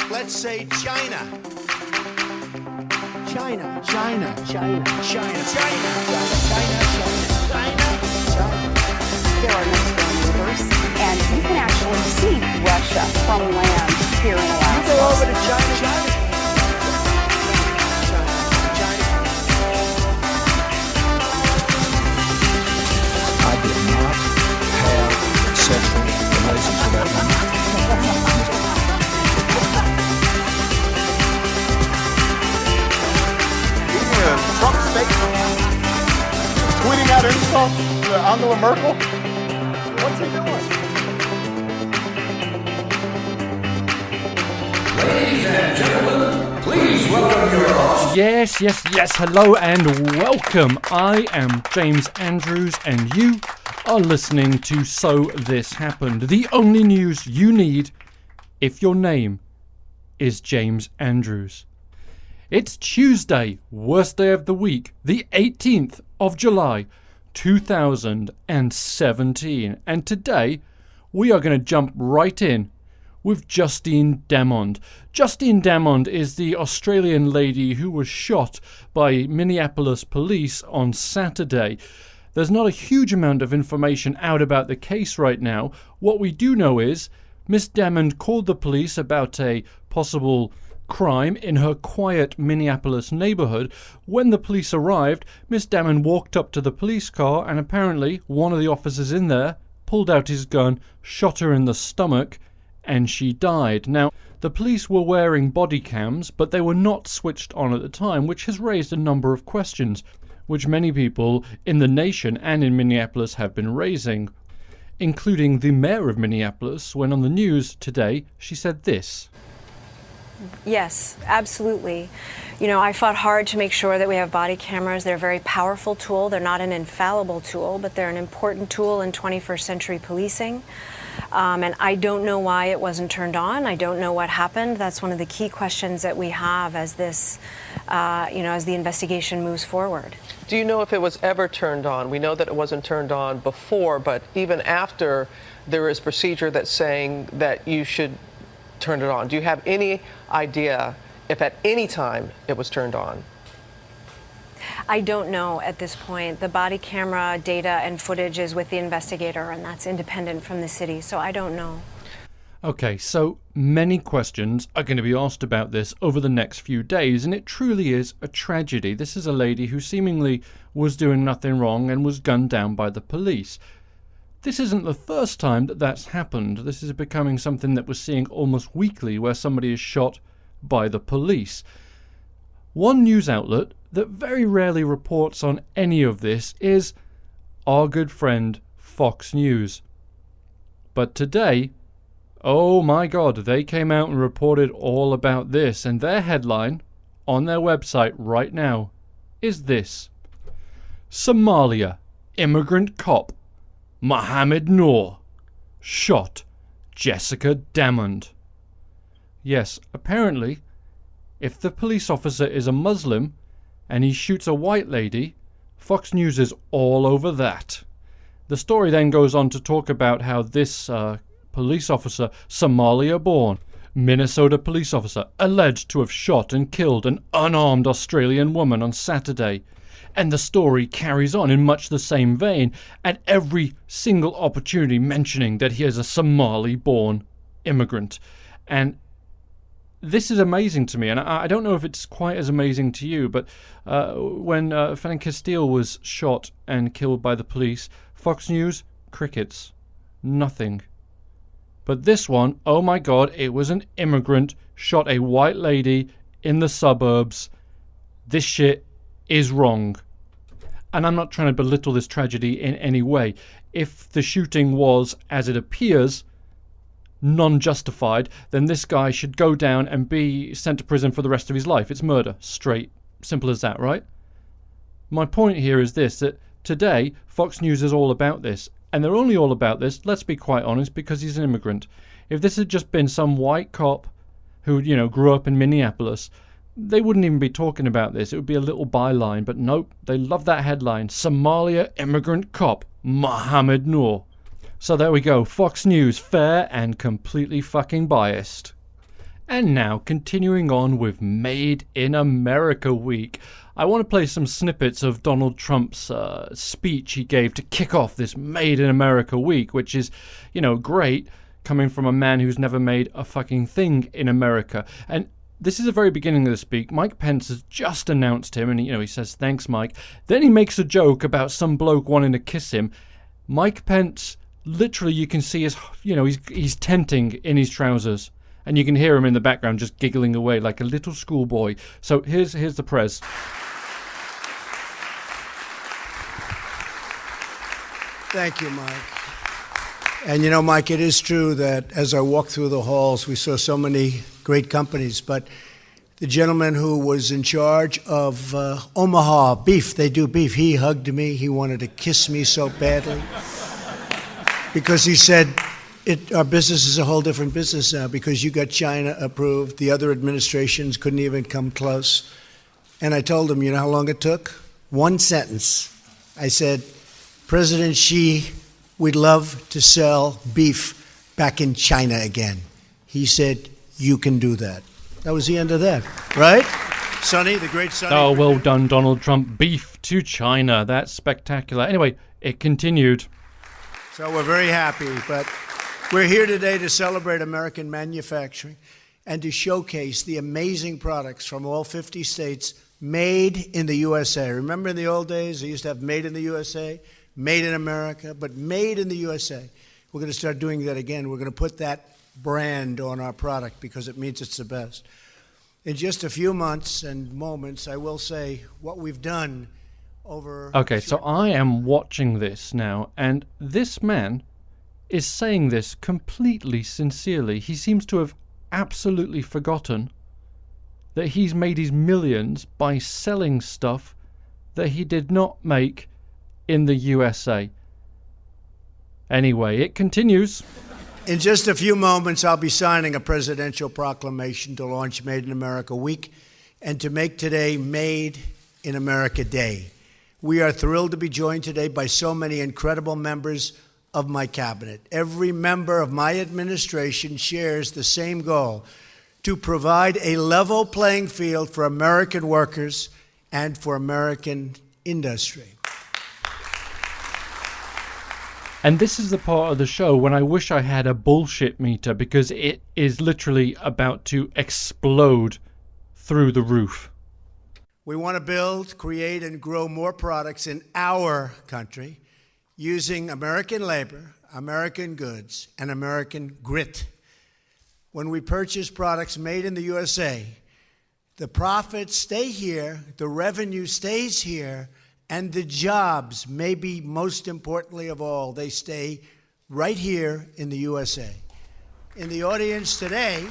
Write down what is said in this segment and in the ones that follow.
Let's say China. China. China. China. China. China. China. China. There are no strong neighbors, and you can actually see Russia from land here in Alaska. Go over to China. China. I did not have sexual relations with that woman. Trump statement, tweeting out insults to Angela Merkel. What's he doing? Ladies and gentlemen, please welcome your host. Yes. Hello and welcome. I am James Andrews and you are listening to So This Happened. The only news you need if your name is James Andrews. It's Tuesday, worst day of the week, the 18th of July, 2017. And today, we are going to jump right in with Justine Damond. Justine Damond is the Australian lady who was shot by Minneapolis police on Saturday. There's not a huge amount of information out about the case right now. What we do know is Miss Damond called the police about a possible crime in her quiet Minneapolis neighborhood. When the police arrived, Miss Damond walked up to the police car and apparently one of the officers in there pulled out his gun, shot her in the stomach, and she died. Now, the police were wearing body cams, but they were not switched on at the time, which has raised a number of questions, which many people in the nation and in Minneapolis have been raising, including the mayor of Minneapolis, when on the news today she said this. Yes, absolutely. You know, I fought hard to make sure that we have body cameras. They're a very powerful tool. They're not an infallible tool, but they're an important tool in 21st century policing. And I don't know why it wasn't turned on. I don't know what happened. That's one of the key questions that we have as this, as the investigation moves forward. Do you know if it was ever turned on? We know that it wasn't turned on before, but even after, there is procedure that's saying that you should turn it on. Do you have any idea if at any time it was turned on? I don't know at this point. The body camera data and footage is with the investigator, and that's independent from the city, so I don't know. Okay, so many questions are going to be asked about this over the next few days, and it truly is a tragedy. This is a lady who seemingly was doing nothing wrong and was gunned down by the police. This isn't the first time that that's happened. This is becoming something that we're seeing almost weekly, where somebody is shot by the police. One news outlet that very rarely reports on any of this is our good friend Fox News. But today, oh my God, they came out and reported all about this, and their headline on their website right now is this: Somalia, immigrant cop Mohammed Noor shot Jessica Damond. Yes, apparently, if the police officer is a Muslim and he shoots a white lady, Fox News is all over that. The story then goes on to talk about how this police officer, Somalia-born, Minnesota police officer, alleged to have shot and killed an unarmed Australian woman on Saturday. And the story carries on in much the same vein, at every single opportunity mentioning that he is a Somali-born immigrant. And this is amazing to me, and I don't know if it's quite as amazing to you, but when Fernand Castile was shot and killed by the police, Fox News, crickets. Nothing. But this one, oh my God, it was an immigrant, shot a white lady in the suburbs. This shit is wrong. And I'm not trying to belittle this tragedy in any way. If the shooting was, as it appears, non-justified, then this guy should go down and be sent to prison for the rest of his life. It's murder. Straight. Simple as that, right? My point here is this, that today Fox News is all about this. And they're only all about this, let's be quite honest, because he's an immigrant. If this had just been some white cop who, grew up in Minneapolis, they wouldn't even be talking about this. It would be a little byline, but nope, they love that headline. Somalia immigrant cop Mohammed Noor. So there we go. Fox News, fair and completely fucking biased. And now, continuing on with Made in America Week. I want to play some snippets of Donald Trump's speech he gave to kick off this Made in America Week, which is, great, coming from a man who's never made a fucking thing in America. And this is the very beginning of the speech. Mike Pence has just announced him, and he says, "Thanks, Mike." Then he makes a joke about some bloke wanting to kiss him. Mike Pence, literally, you can see he's tenting in his trousers. And you can hear him in the background just giggling away like a little schoolboy. So here's the prez. Thank you, Mike. And Mike, it is true that as I walked through the halls, we saw so many great companies. But the gentleman who was in charge of Omaha Beef, they do beef, he hugged me. He wanted to kiss me so badly because he said, our business is a whole different business now because you got China approved. The other administrations couldn't even come close. And I told him, you know how long it took? One sentence. I said, President Xi, we'd love to sell beef back in China again. He said, you can do that. That was the end of that, right? Sonny, the great Sonny. Oh, well done, Donald Trump. Beef to China. That's spectacular. Anyway, it continued. So we're very happy, but we're here today to celebrate American manufacturing and to showcase the amazing products from all 50 states made in the USA. Remember in the old days, they used to have made in the USA, made in America, but made in the USA. We're going to start doing that again. We're going to put that brand on our product because it means it's the best. In just a few months and moments, I will say what we've done over... Okay, so I am watching this now, and this man is saying this completely sincerely. He seems to have absolutely forgotten that he's made his millions by selling stuff that he did not make in the USA. Anyway, it continues. In just a few moments, I'll be signing a presidential proclamation to launch Made in America Week and to make today Made in America Day. We are thrilled to be joined today by so many incredible members of my cabinet. Every member of my administration shares the same goal: to provide a level playing field for American workers and for American industry. And this is the part of the show when I wish I had a bullshit meter, because it is literally about to explode through the roof. We want to build, create, and grow more products in our country using American labor, American goods, and American grit. When we purchase products made in the USA, the profits stay here, the revenue stays here, and the jobs, maybe most importantly of all, they stay right here in the USA. In the audience today...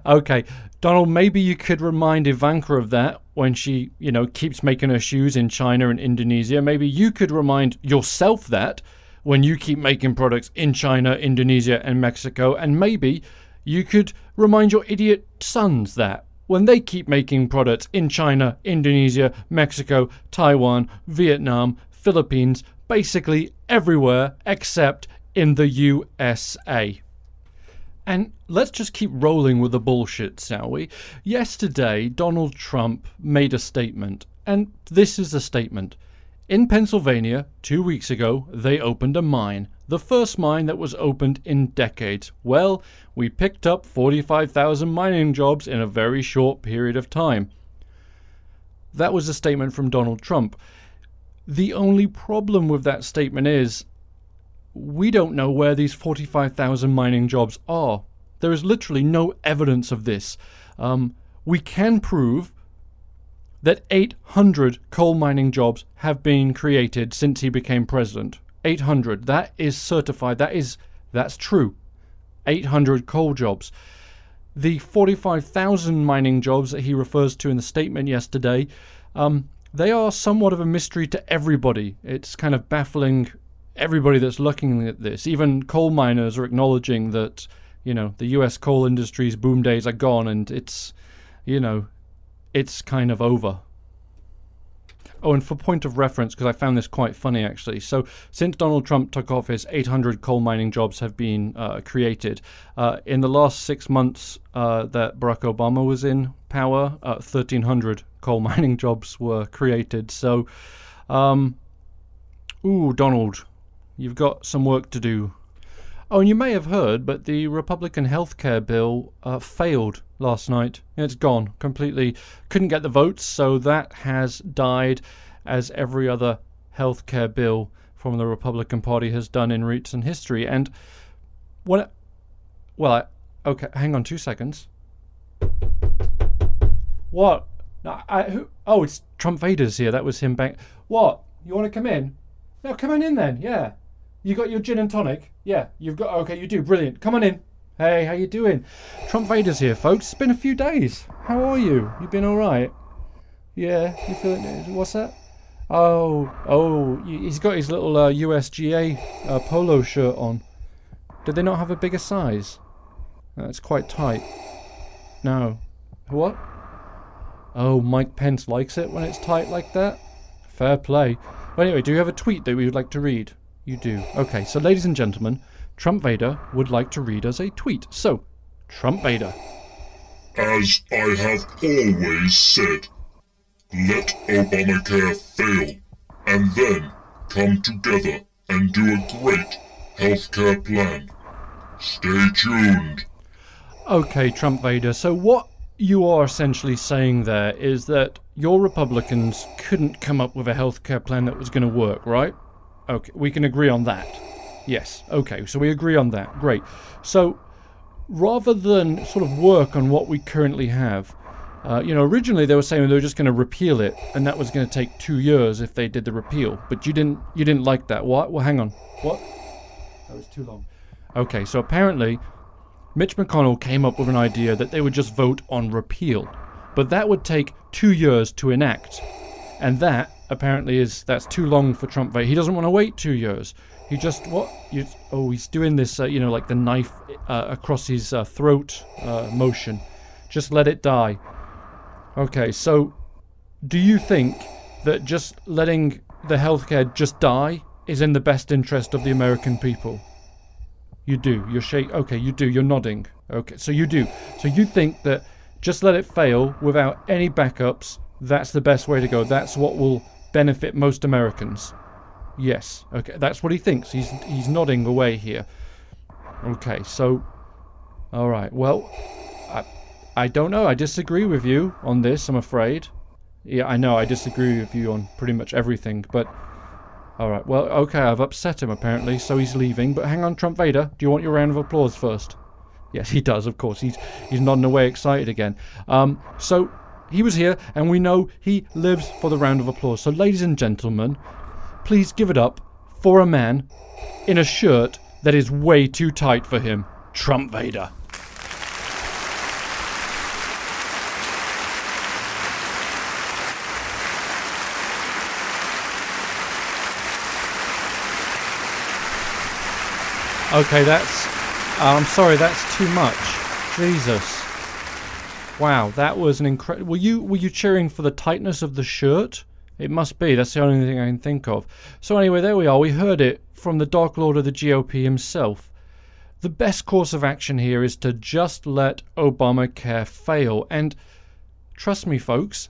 Okay, Donald, maybe you could remind Ivanka of that when she, keeps making her shoes in China and Indonesia. Maybe you could remind yourself that when you keep making products in China, Indonesia, and Mexico. And maybe you could remind your idiot sons that when they keep making products in China, Indonesia, Mexico, Taiwan, Vietnam, Philippines, basically everywhere except in the USA. And let's just keep rolling with the bullshit, shall we? Yesterday, Donald Trump made a statement, and this is the statement. In Pennsylvania, 2 weeks ago, they opened a mine. The first mine that was opened in decades. Well, we picked up 45,000 mining jobs in a very short period of time. That was a statement from Donald Trump. The only problem with that statement is we don't know where these 45,000 mining jobs are. There is literally no evidence of this. We can prove that 800 coal mining jobs have been created since he became president. 800. That is certified. That's true. 800 coal jobs. The 45,000 mining jobs that he refers to in the statement yesterday, they are somewhat of a mystery to everybody. It's kind of baffling everybody that's looking at this. Even coal miners are acknowledging that, the US coal industry's boom days are gone and it's kind of over. Oh, and for point of reference, because I found this quite funny actually. So since Donald Trump took office, 800 coal mining jobs have been created. In the last 6 months that Barack Obama was in power, 1,300 coal mining jobs were created. So, Donald, you've got some work to do. Oh, and you may have heard, but the Republican Healthcare Bill failed last night. It's gone completely. Couldn't get the votes, so that has died, as every other healthcare bill from the Republican Party has done in recent history. And okay, hang on 2 seconds. What? Oh, it's Trump Vader's here. That was him back. What? You want to come in? No, come on in then. Yeah. You got your gin and tonic? Yeah, you've got... Okay, you do. Brilliant. Come on in. Hey, how you doing? Trump Vader's here, folks. It's been a few days. How are you? You been all right? Yeah, you feeling... What's that? He's got his little USGA polo shirt on. Did they not have a bigger size? That's quite tight. No. What? Oh, Mike Pence likes it when it's tight like that? Fair play. Well, anyway, do you have a tweet that we would like to read? You do. Okay, so ladies and gentlemen, Trump Vader would like to read us a tweet. So, Trump Vader. As I have always said, let Obamacare fail, and then come together and do a great healthcare plan. Stay tuned. Okay, Trump Vader, so what you are essentially saying there is that your Republicans couldn't come up with a healthcare plan that was going to work, right? Okay, we can agree on that. Yes, okay, so we agree on that. Great. So, rather than sort of work on what we currently have, originally they were saying they were just going to repeal it, and that was going to take 2 years if they did the repeal. But you didn't like that. What? Well, hang on. What? That was too long. Okay, so apparently Mitch McConnell came up with an idea that they would just vote on repeal. But that would take 2 years to enact. And that, apparently, that's too long for Trump. He doesn't want to wait 2 years. He just, he's doing this, like the knife across his throat motion. Just let it die. Okay, so do you think that just letting the healthcare just die is in the best interest of the American people? You do. Okay, you do. You're nodding. Okay, so you do. So you think that just let it fail without any backups, that's the best way to go. That's what will benefit most Americans. Yes. Okay, that's what he thinks. He's nodding away here. Okay, so... Alright, well... I don't know. I disagree with you on this, I'm afraid. Yeah, I know. I disagree with you on pretty much everything, but... Alright, well, okay, I've upset him, apparently, so he's leaving. But hang on, Trump Vader, do you want your round of applause first? Yes, he does, of course. He's nodding away excited again. So... He was here, and we know he lives for the round of applause. So, ladies and gentlemen, please give it up for a man in a shirt that is way too tight for him, Trump Vader. Okay, I'm sorry, that's too much. Jesus. Wow, that was an incredible... Were you cheering for the tightness of the shirt? It must be. That's the only thing I can think of. So anyway, there we are. We heard it from the Dark Lord of the GOP himself. The best course of action here is to just let Obamacare fail. And trust me, folks.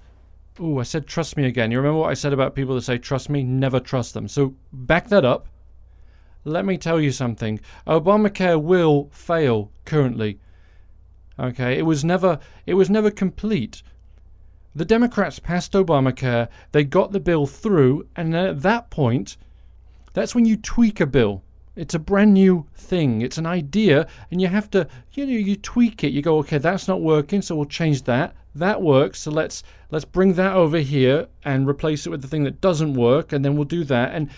Ooh, I said trust me again. You remember what I said about people that say trust me? Never trust them. So back that up. Let me tell you something. Obamacare will fail currently. Okay, it was never complete. The Democrats passed Obamacare, they got the bill through, and then at that point, that's when you tweak a bill. It's a brand new thing. It's an idea, and you have to, you tweak it. You go, okay, that's not working, so we'll change that. That works, so let's bring that over here and replace it with the thing that doesn't work, and then we'll do that. And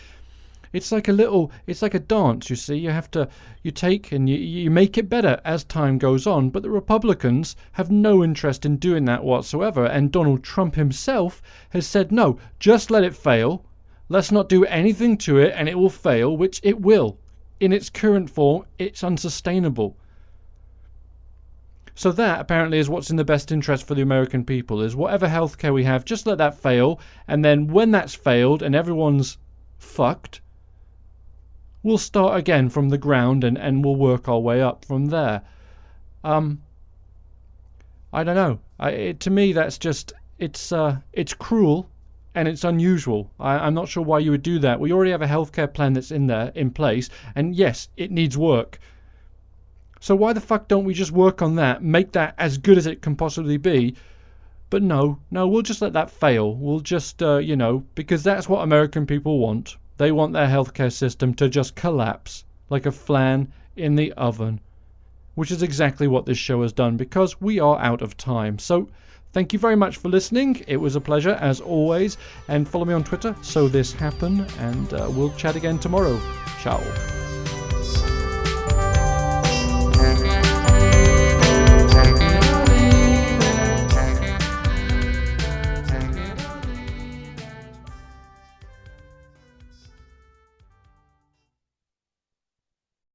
it's like a dance, you see. You take and you make it better as time goes on. But the Republicans have no interest in doing that whatsoever. And Donald Trump himself has said, no, just let it fail. Let's not do anything to it and it will fail, which it will. In its current form, it's unsustainable. So that apparently is what's in the best interest for the American people, is whatever healthcare we have, just let that fail, and then when that's failed and everyone's fucked, we'll start again from the ground and we'll work our way up from there. I don't know. To me, that's just, it's cruel and it's unusual. I'm not sure why you would do that. We already have a healthcare plan that's in place, and yes, it needs work. So why the fuck don't we just work on that, make that as good as it can possibly be? But no, we'll just let that fail. We'll just, because that's what American people want. They want their healthcare system to just collapse like a flan in the oven, which is exactly what this show has done, because we are out of time. So thank you very much for listening. It was a pleasure, as always. And follow me on Twitter, So This Happen, and we'll chat again tomorrow. Ciao.